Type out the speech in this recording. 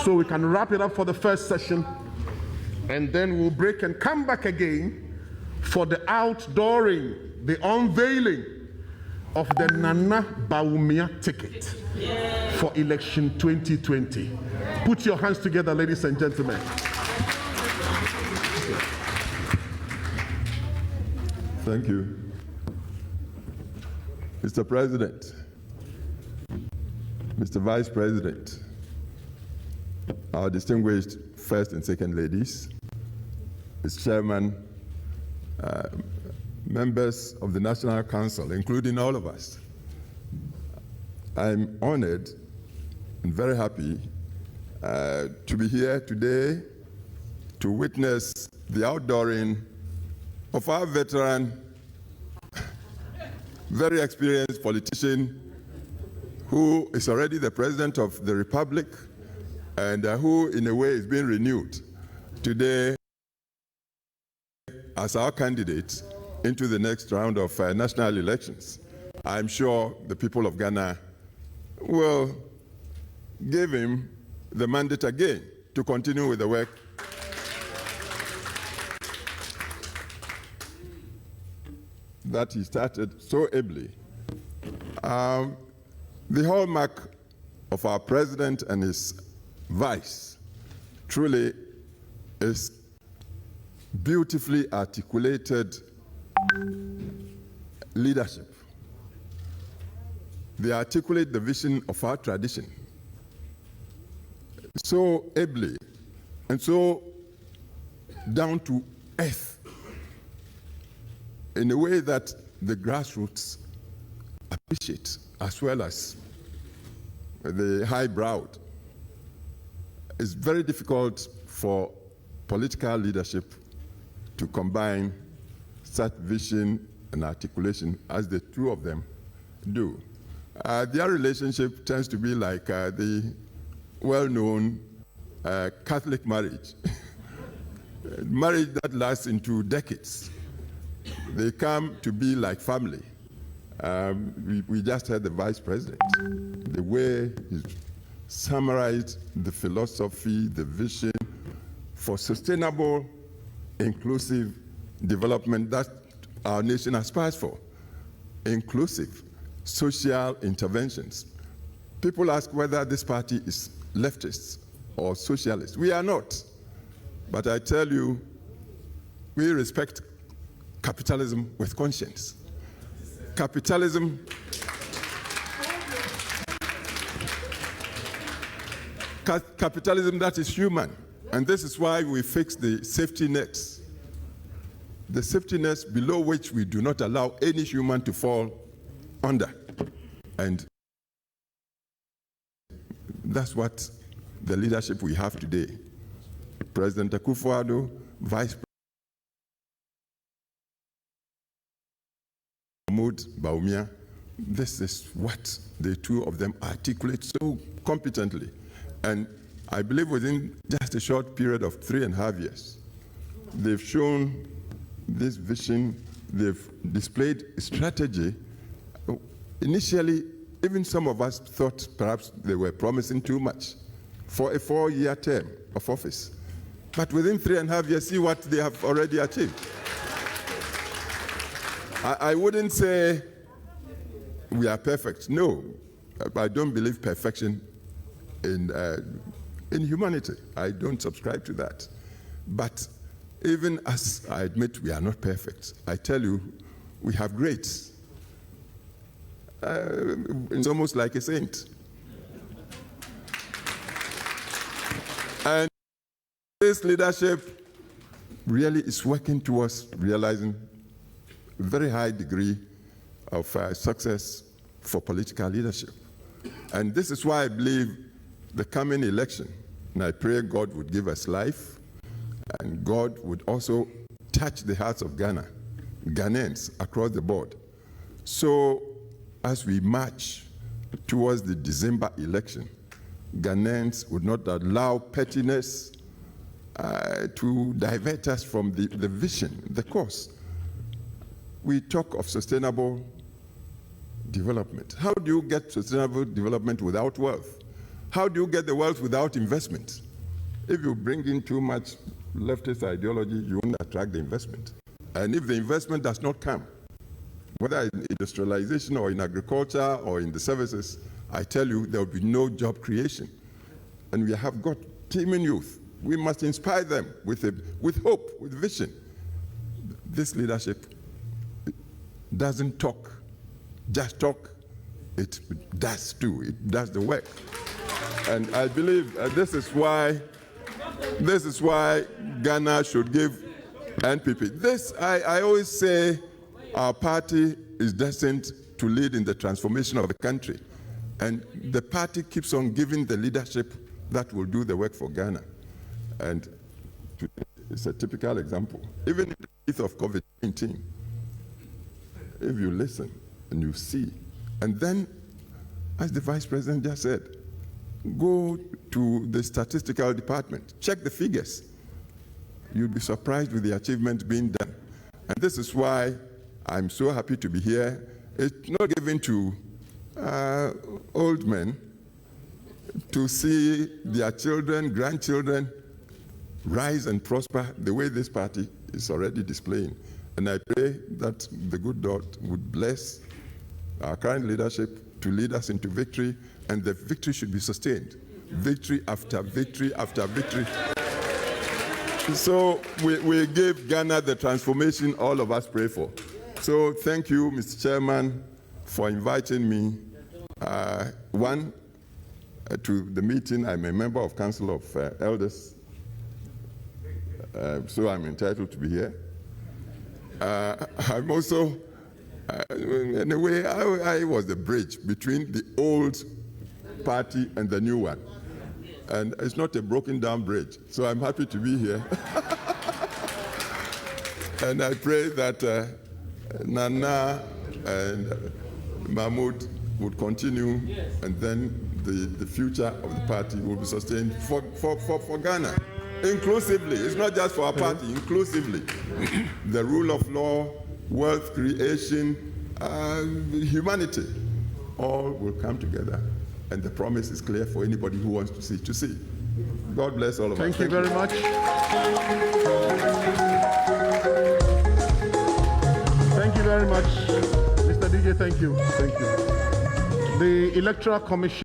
so we can wrap it up for the first session, and then we'll break and come back again for the outdooring, the unveiling of the Nana Bawumia ticket for election 2020. Put your hands together, ladies and gentlemen. Thank you. Mr. President, Mr. Vice President, our distinguished first and second ladies, Mr. Chairman, members of the National Council, including all of us, I'm honored and very happy to be here today to witness the outdooring of our veteran, very experienced politician who is already the President of the Republic and who, in a way, is being renewed today as our candidate into the next round of national elections. I'm sure the people of Ghana will give him the mandate again to continue with the work that he started so ably. The hallmark of our president and his vice truly is beautifully articulated leadership. They articulate the vision of our tradition so ably and so down to earth, in a way that the grassroots appreciate, as well as the high-browed. It's very difficult for political leadership to combine such vision and articulation as the two of them do. Their relationship tends to be like the well-known Catholic marriage, marriage that lasts into decades. They come to be like family. We just heard the Vice President, the way he summarized the philosophy, the vision for sustainable, inclusive development that our nation aspires for. Inclusive, social interventions. People ask whether this party is leftist or socialist. We are not. But I tell you, we respect capitalism with conscience. Capitalism that is human. And this is why we fix the safety nets. The safety nets below which we do not allow any human to fall under. And that's what the leadership we have today. President Akufo-Addo, Vice President Bawumia, this is what the two of them articulate so competently. And I believe within just a short period of 3.5 years, they've shown this vision, they've displayed a strategy. Initially, even some of us thought perhaps they were promising too much for a 4-year term of office. But within 3.5 years, see what they have already achieved. I wouldn't say we are perfect. No, I don't believe perfection in humanity. I don't subscribe to that. But even as I admit we are not perfect, I tell you, we have greats. It's almost like a saint. And this leadership really is working towards realizing a very high degree of success for political leadership. And this is why I believe the coming election, and I pray God would give us life, and God would also touch the hearts of Ghanaians across the board. So as we march towards the December election, Ghanaians would not allow pettiness to divert us from the vision, the course. We talk of sustainable development. How do you get sustainable development without wealth? How do you get the wealth without investment? If you bring in too much leftist ideology, you won't attract the investment. And if the investment does not come, whether in industrialization or in agriculture or in the services, I tell you, there will be no job creation. And we have got teeming youth. We must inspire them with hope, with vision. This leadership doesn't just talk. It does too. It does the work. And I believe this is why Ghana should give NPP. I always say our party is destined to lead in the transformation of the country. And the party keeps on giving the leadership that will do the work for Ghana. And it's a typical example. Even in the teeth of COVID-19, if you listen and you see, and then, as the Vice President just said, go to the statistical department, check the figures. You'll be surprised with the achievements being done. And this is why I'm so happy to be here. It's not given to old men to see their children, grandchildren rise and prosper the way this party is already displaying. And I pray that the good God would bless our current leadership to lead us into victory, and the victory should be sustained. Victory after victory after victory. So we give Ghana the transformation all of us pray for. So thank you, Mr. Chairman, for inviting me, to the meeting. I'm a member of Council of Elders, so I'm entitled to be here. I'm also, in a way, I was the bridge between the old party and the new one. And it's not a broken down bridge, so I'm happy to be here. And I pray that Nana and Mahmoud would continue, and then the future of the party will be sustained for Ghana. Inclusively, it's not just for our party, inclusively. The rule of law, wealth creation, humanity, all will come together. And the promise is clear for anybody who wants to see. God bless all of us. Thank you very much. Thank you very much. Mr. DJ, thank you. Thank you. The Electoral Commission